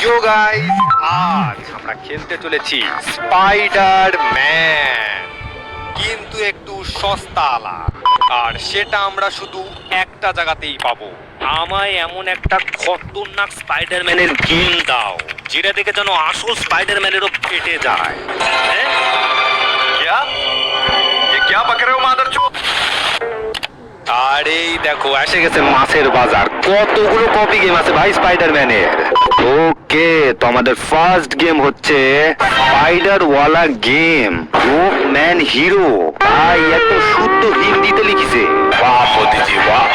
ইয়ো guys, আজ আমরা খেলতে চলেছি স্পাইডার ম্যান, কিন্তু একটু সস্তা আলা। আর সেটা আমরা শুধু একটা জায়গাতেই পাবো। আমায় এমন একটা খতরনাক স্পাইডারম্যানের গেম দাও, যেটা দেখে যেন আসল স্পাইডারম্যানেরও ফেটে যায়। হ্যাঁ? क्या? ये क्या बक रहे हो मादरचोद? আর এই দেখো এসে গেছে মাছের বাজার। কতগুলো কপি গেম আছে ভাই স্পাইডারম্যানের। ওকে, তো আমাদের ফার্স্ট গেম হচ্ছে স্পাইডার ওয়ালা গেম, রোপ ম্যান হিরো। ভাই এত শুদ্ধ হিন্দিতে লিখেছে, বাহ মোদিজি বাহ।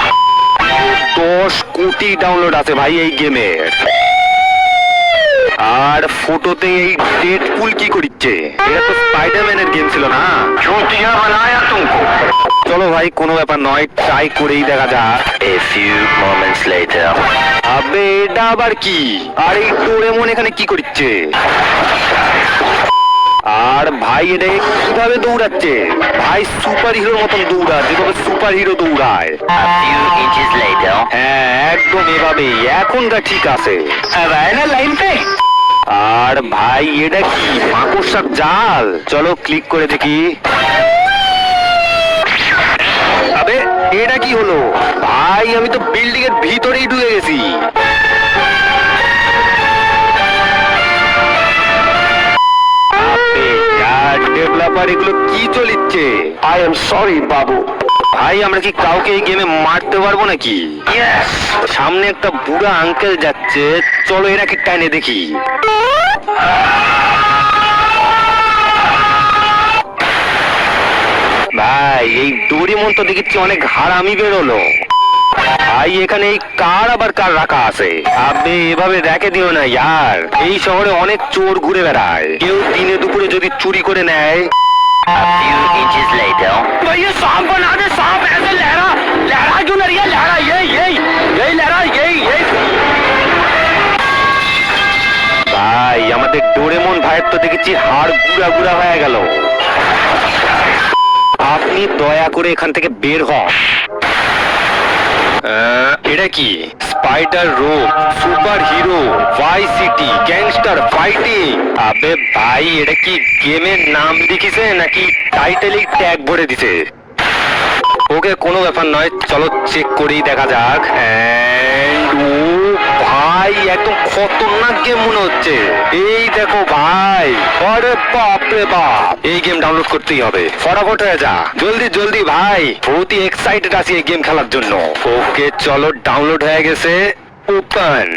10 কোটি ডাউনলোড আছে ভাই এই গেমের। আর ফটোতে এই ডেডপুল কি করিচ্ছে? এটা তো স্পাইডারম্যানের গেম ছিল না? চুতিয়া বানায়া তুমকো। চলো ভাই, কোনো ব্যাপার নয়, ট্রাই করেই দেখা যাক। A few moments later. আবে এটা আবার কি? আর এই ডোরেমন এখানে কি করিচ্ছে? আর ভাই এটা কিভাবে দৌড়াচ্ছে? ভাই সুপার হিরোর মতন দৌড়ায়, যেভাবে সুপার হিরো দৌড়ায়। A few inches later. হ্যাঁ একদম এভাবেই, এখনটা ঠিক আছে। Line pay. আর ভাই এটা কি মাকড়সার জাল? চলো ক্লিক করে দেখি। আবে এটা কি হলো? ভাই আমি তো বিল্ডিং এর ভিতরেই ঢুকে গেছি। ডেভেলপার এগুলো কি চলিচ্ছে? I am sorry, বাবু। ভাই আমরা কি কাউকে এই গেমে মারতে পারবো নাকি? Yes. সামনে একটা বুড়া আঙ্কেল যাচ্ছে, চলো এরা কি টাইনে দেখি। ভাই এই ডোরেমন তো দেখেছি অনেক হারামি বেরোলো। ভাই এখানে এই কার আবার কার রাখা আছে? আপনি এভাবে রেখে দিও না ইয়ার, এই শহরে অনেক চোর ঘুরে বেড়ায়, কেউ দিনে দুপুরে যদি চুরি করে নেয়। A few inches later. तो ये सांप बना दे, सांप ऐसे लहरा लहरा क्यों नहीं रही है? लहरा यही लहरा यही। ভাই আমাদের ডোরেমন ভাইয়ের তো দেখেছি হাড় গুড়া গুড়া হয়ে গেল। আপনি দয়া করে এখান থেকে বের হন। এটা কি? স্পাইডার রোপ, সুপার হিরো, ভাই সিটি, গ্যাংস্টার ফাইটিং। আবে ভাই এটা কি গেমের নাম লিখিছে নাকি টাইটেলেই ট্যাগ ভরে দিছে? ওকে কোনো ব্যাপার নয়, চলো চেক করেই দেখা যাক। And ও ভাই একদম খতরনাক গেম মনে হচ্ছে। এই দেখো ভাই, আরে বাপ রে বাপ, এই গেম ডাউনলোড করতেই হবে, ফটাফট হয়ে যা, জলদি জলদি ভাই, বহুত এক্সাইটেড আছি এই গেম খেলার জন্য। ওকে চলো ডাউনলোড হয়ে গেছে, ওপেন।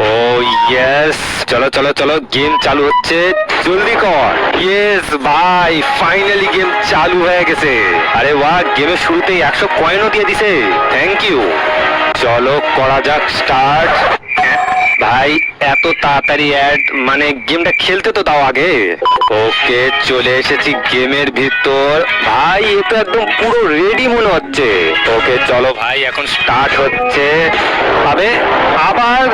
ও ইয়েস, চলো চলো চলো, গেম চালু হচ্ছে, জলদি কর। ইয়েস ভাই, ফাইনালি গেম চালু হয়ে গেছে। আরে বাহ, গেমের শুরুতেই 100 কয়েনও দিয়ে দিছে, থ্যাংক ইউ। চলো করা যাক স্টার্ট। ভাই এত তাড়াতাড়ি অ্যাড, মানে গেমটা খেলতে তো দাও আগে। ওকে চলে এসেছি গেমের ভিতর। ভাই এ তো একদম পুরো রেডি মনে হচ্ছে। ওকে চলো ভাই, এখন স্টার্ট হচ্ছে। আবে আবার,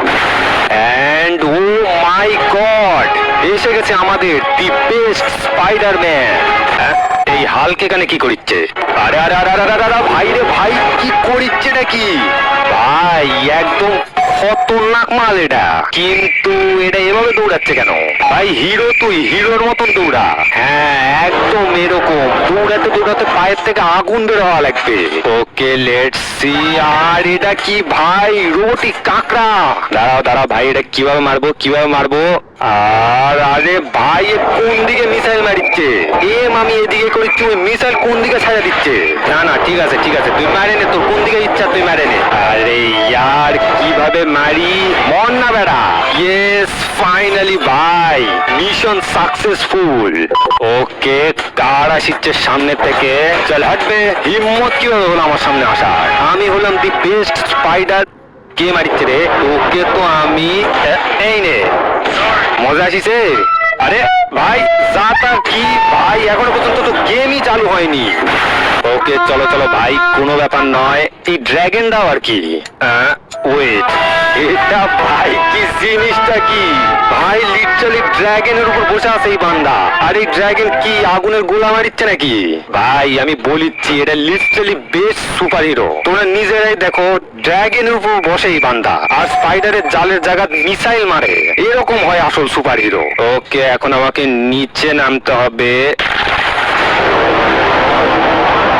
এন্ড ও মাই গড, এসে গেছে আমাদের দি বেস্ট স্পাইডারম্যান। এই হাল্ক এখানে কি করিচ্ছে? আরে আরে আরে আরে আরে ভাই রে ভাই, কি করিচ্ছে নাকি? ভাই একদম খতরনাক মাল এটা, কিন্তু এটা এভাবে দৌড়াচ্ছে কেন? ভাই হিরো, তুই হিরোর মতন দৌড়া। হ্যাঁ একদম এরকম দৌড়াতে দৌড়াতে পায়ের থেকে আগুন বের হওয়া লাগবে। Okay let's see. আর এটা কি ভাই? রোবটিক কাঁকড়া। দাঁড়াও দাঁড়াও ভাই, এটা কিভাবে মারবো কিভাবে মারবো? আর আরে ভাই এ কোন দিকে মিসাইল মারিচ্ছে? আমি এদিকে করিচ্ছি, ওই মিসাইল কোন দিকে ছাড়া দিচ্ছে? না না ঠিক আছে ঠিক আছে, তুই মারে নে, তোর কোন দিকে ইচ্ছা তুই মারে নে। আরে ইয়ার কিভাবে মারি? মন না বেড়া। ইয়েস ফাইনালি ভাই, মিশন সাকসেসফুল। ওকে কার আসছে সামনে থেকে? চল হাঁটবে, হিম্মত কিভাবে হলো আমার সামনে আসার? আমি হলাম দি বেস্ট স্পাইডার। কে মারিচ্ছে রে? ওকে তো আমি এই নে, মজা আসিছে। আরে ভাই যাতা কি ভাই, এখনো পর্যন্ত তো গেমই চালু হয়নি। ওকে চলো চলো ভাই, কোনো ব্যাপার নয়। এই ড্রাগন দাও আর কি। ওয়েট, এটা ভাই কি জিনিসটা কি ভাই? লিটারালি ড্রাগনের উপর বসে আছে এই বান্দা। আর এই ড্রাগন কি আগুনের গোলা মারিচ্ছে নাকি? ভাই আমি বলিচ্ছি, এটা লিটারালি বেস্ট সুপার হিরো। তোমরা নিজেরাই দেখো, ড্রাগনের উপর বসে এই বান্দা, আর স্পাইডারের জালের জায়গা মিসাইল মারে। এরকম হয় আসল সুপার হিরো। ওকে, এখন আমাকে নিচে নামতে হবে।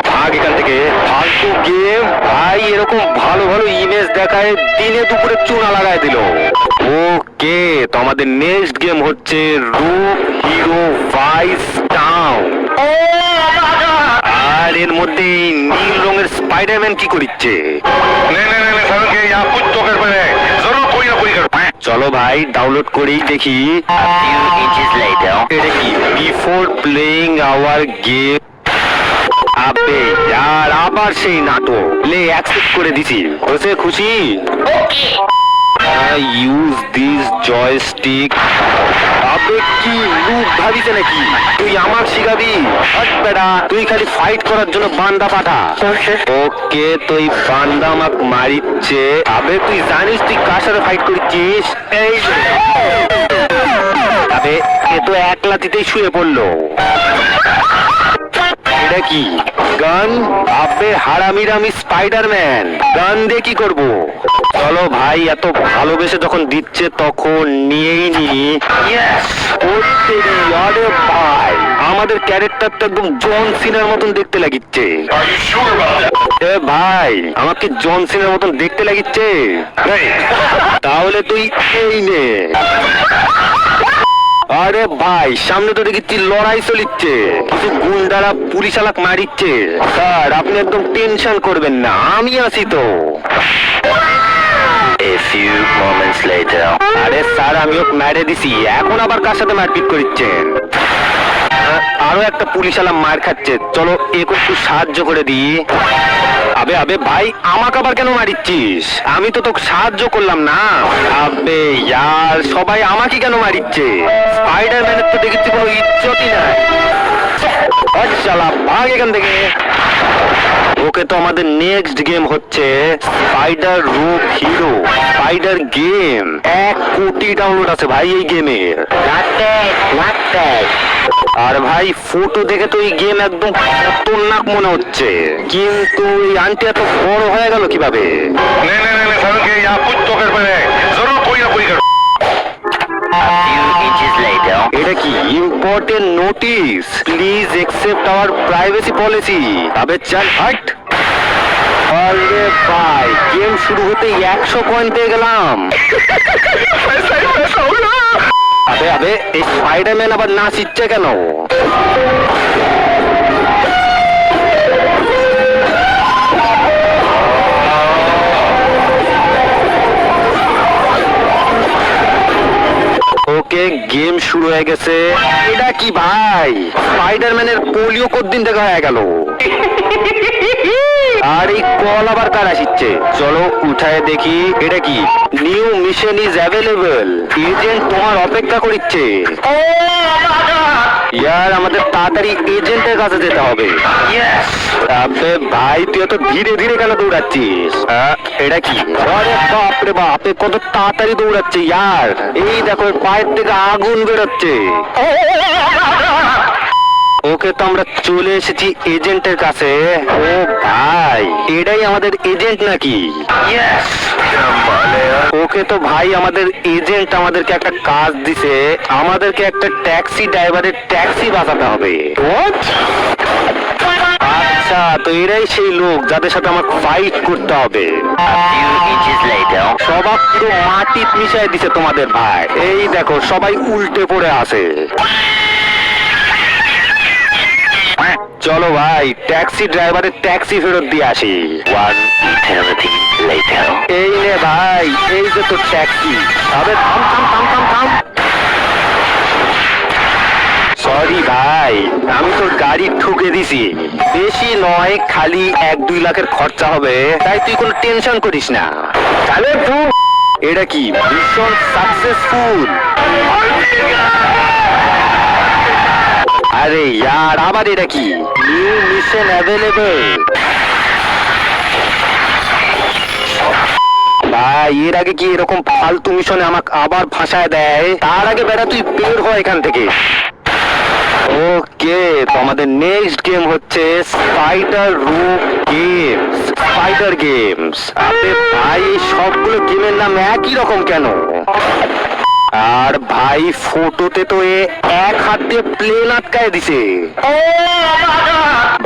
ভাগ এখান থেকে, ফালতু গেম ভাই। এরকম ভালো ভালো ইমেজ দেখায়, দিনে দুপুরে চুনা লাগায় দিল। ওকে, তো আমাদের নেক্সট গেম হচ্ছে রূপ হিরো ভাইস টাউন। আর এর মধ্যে এই নীল রঙের স্পাইডারম্যান কি করছে? চলো ভাই ডাউনলোড করেই দেখি। A few inches later. এটা কি? Before playing hour game. আবে यार, আবার সেই নাটক। লে অ্যাকসেপ্ট করে দিছি। হয়েছে খুশি? Use this joystick. আবে কি লুক ভাবিছে নাকি তুই আমার শিখাবি? হট বেটা, তুই খালি ফাইট করার জন্য বান্দা পাঠা। ওকে, তুই বান্দা আমাক মারিচ্ছে। আবে তুই জানিস তুই কার সাথে ফাইট করছিস? এই যে। আবে এ তো এক লাথিতেই শুয়ে পড়লো। এটা কি গান? আবে হারামির আমি স্পাইডারম্যান, গান দিয়ে কি করবো? চলো ভাই, এত ভালোবেসে যখন দিচ্ছে তখন নিয়েই নি। আরে ভাই, আমাদের ক্যারেক্টারটা একদম জন সিনার মতন দেখতে লাগিচ্ছে। এ ভাই, আমাকে জন সিনার মতন দেখতে লাগিচ্ছে। তাহলে তুই এই নে। আরে ভাই, সামনে তো দেখছি লড়াই চলিচ্ছে, কিছু গুন্ডারা পুলিশ আলাক মারিচ্ছে। স্যার আপনি একদম টেনশন করবেন না, আমি আছি তো। A few moments later. আরে স্যার, আমি ওকে মেরে দিছি, এখন আবার কার সাথে মারপিট করছেন? আরো একটা পুলিশ আলা মার খাচ্ছে, চলো একে একটু সাহায্য করে দিই। আবে আবে ভাই, আমাকে আবার কেন মারিচ্ছিস? আমি তো তোকে সাহায্য করলাম না। আবে यार, সবাই আমাকে কেন মারিচ্ছে? স্পাইডারম্যানের তো দেখেছি কোনো ইজ্জতই নাই। আচ্ছা ভাগ এখান থেকে। ওকে, তো আমাদের নেক্সট গেম হচ্ছে স্পাইডার রূপ হিরো স্পাইডার গেম। 1 কোটি ডাউনলোড আছে ভাই এই গেমের। আর ভাই ফটো দেখে তো এই গেম একদম খতরনাক মনে হচ্ছে, কিন্তু এই আন্টি এত বড় হয়ে গেল কিভাবে? A few inches later. এটা কি? Important notice, please accept our privacy policy. তবে চল হাট। আরে ভাই, গেম শুরু হতে 100 কয়েন পেয়ে গেলাম। আবে আবে, এই স্পাইডারম্যান আবার নাচিচ্ছে কেন? ওকে, গেম শুরু হয়ে গেছে। এটা কি ভাই? স্পাইডারম্যানের পোলিও কতদিন দেখা হয়ে গেল। আর এই কল আবার কার আসছে? চলো উঠায় দেখি। এটা কি? New mission is available, agent তোমার অপেক্ষা করছে। ইয়ার, আমাদের তাড়াতাড়ি এজেন্টের কাছে যেতে হবে। আবে ভাই, তুই এত ধীরে ধীরে কেন দৌড়াচ্ছিস? এটা কি? আরে বাপ রে বাপ, এ কত তাড়াতাড়ি দৌড়াচ্ছে ইয়ার। এই দেখো, এর পায়ের থেকে আগুন বেরোচ্ছে। ওকে, তো আমরা চলে এসেছি এজেন্টের কাছে। ও ভাই, এটাই আমাদের এজেন্ট নাকি? ওকে, তো ভাই আমাদের এজেন্ট আমাদেরকে একটা কাজ দিছে, আমাদেরকে একটা ট্যাক্সি ড্রাইভারের ট্যাক্সি বাঁচাতে হবে। আচ্ছা, তো এরাই সেই লোক যাদের সাথে আমার ফাইট করতে হবে। A few inches later. সবাই পুরো মাটি মিশাই দিছে তোমাদের ভাই। এই দেখো, সবাই উল্টে পড়ে আছে। চলো ভাই, ট্যাক্সি ড্রাইভারের ট্যাক্সি ফেরত দিয়ে আসি। 1 eternity later. এই নে ভাই, এই যে তোর ট্যাক্সি। তবে থাম থাম থাম থাম থাম। সরি ভাই, আমি তোর গাড়ি ঠুকে দিছি। বেশি নয়, খালি 1-2 লাখের খরচা হবে, তাই তুই কোনো টেনশন করিস না। তাহলে তুই এটা কি? Mission successful. আরে ইয়ার আবার এটা কি নিউ মিশন অ্যাভেলেবল ভাই এর আগে কি এরকম ফালতু মিশনে আমাকে আবার ফাঁসায় দেয় তার আগে বেটা তুই বের হ এখান থেকে ওকে তো আমাদের নেক্সট গেম হচ্ছে spider room games spider games আরে ভাই এই সবগুলো গেমের নাম একই রকম কেন আর ভাই ফটোতে তো এক হাত দিয়ে প্লেন আটকায় দিছে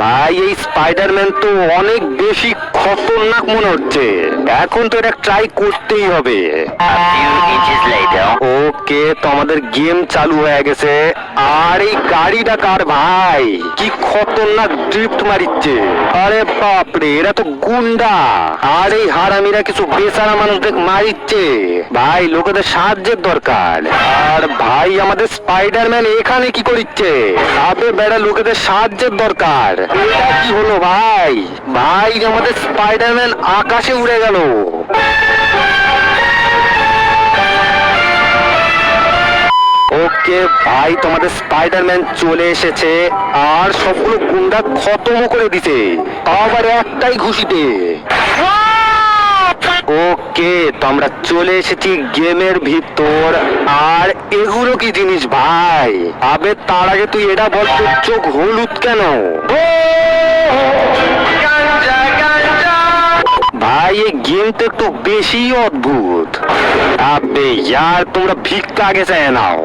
ভাই এই স্পাইডারম্যান তো অনেক বেশি খতরনাক মনে হচ্ছে এখন তো এটা ট্রাই করতেই হবে A few inches later. ওকে তো আমাদের গেম চালু হয়ে গেছে আর এই গাড়িটা কার ভাই কি খতরনাক ড্রিফট মারিচ্ছে আরে বাপরে এরা তো গুন্ডা আর এই হারামিরা কিছু বেচারা মানুষদের মারিচ্ছে ভাই লোকেদের সাহায্যের দরকার আর ভাই আমাদের স্পাইডারম্যান এখানে কি করিচ্ছে আবে বেড়া লোকেদের সাহায্যের দরকার এটা কি হলো ভাই ভাই আমাদের স্পাইডারম্যান আকাশে উড়ে গেল ওকে ভাই তোমাদের স্পাইডারম্যান চলে এসেছে আর সবগুলো গুন্ডা খতম করে দিছে আবার একটাই ঘুষিতে ওকে তো আমরা চলে এসেছি গেমের ভিতর আর এগুলো কি জিনিস ভাই আবে তার আগে তুই এটা বল তোর চোখ হলুদ কেন ভাই এই গেম তো একটু বেশি অদ্ভুত আবে ইয়ার তোমরা ভিক্ষা আগে চায় নাও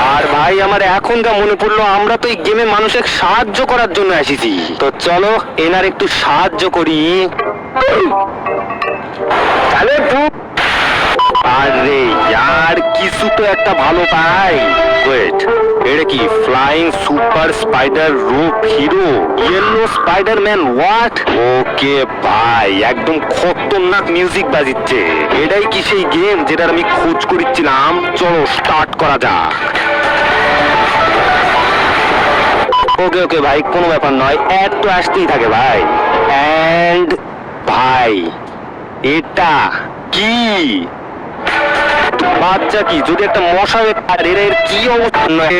আর ভাই আমার এখন যা মনে পড়লো আমরা তো এই গেমে মানুষের সাহায্য করার জন্য এসেছি তো চলো এনার একটু সাহায্য করি তাহলে আরে ইয়ার কিছু তো একটা ভালো পাই ওয়েট এটা কি ফ্লাইং সুপার স্পাইডার রূপ হিরো ইয়েলো স্পাইডারম্যান হোয়াট ওকে ভাই একদম খতরনাক মিউজিক বাজিচ্ছে এটাই কি সেই গেম যেটার আমি খোঁজ করেছিলাম চলো স্টার্ট করা যাক ওকে ওকে ভাই কোনো ব্যাপার নয় এড তো আসতেই থাকে ভাই এন্ড ভাই এটা কি বাচ্চা কি যদি একটা মশা আর এর কি অবস্থা নয়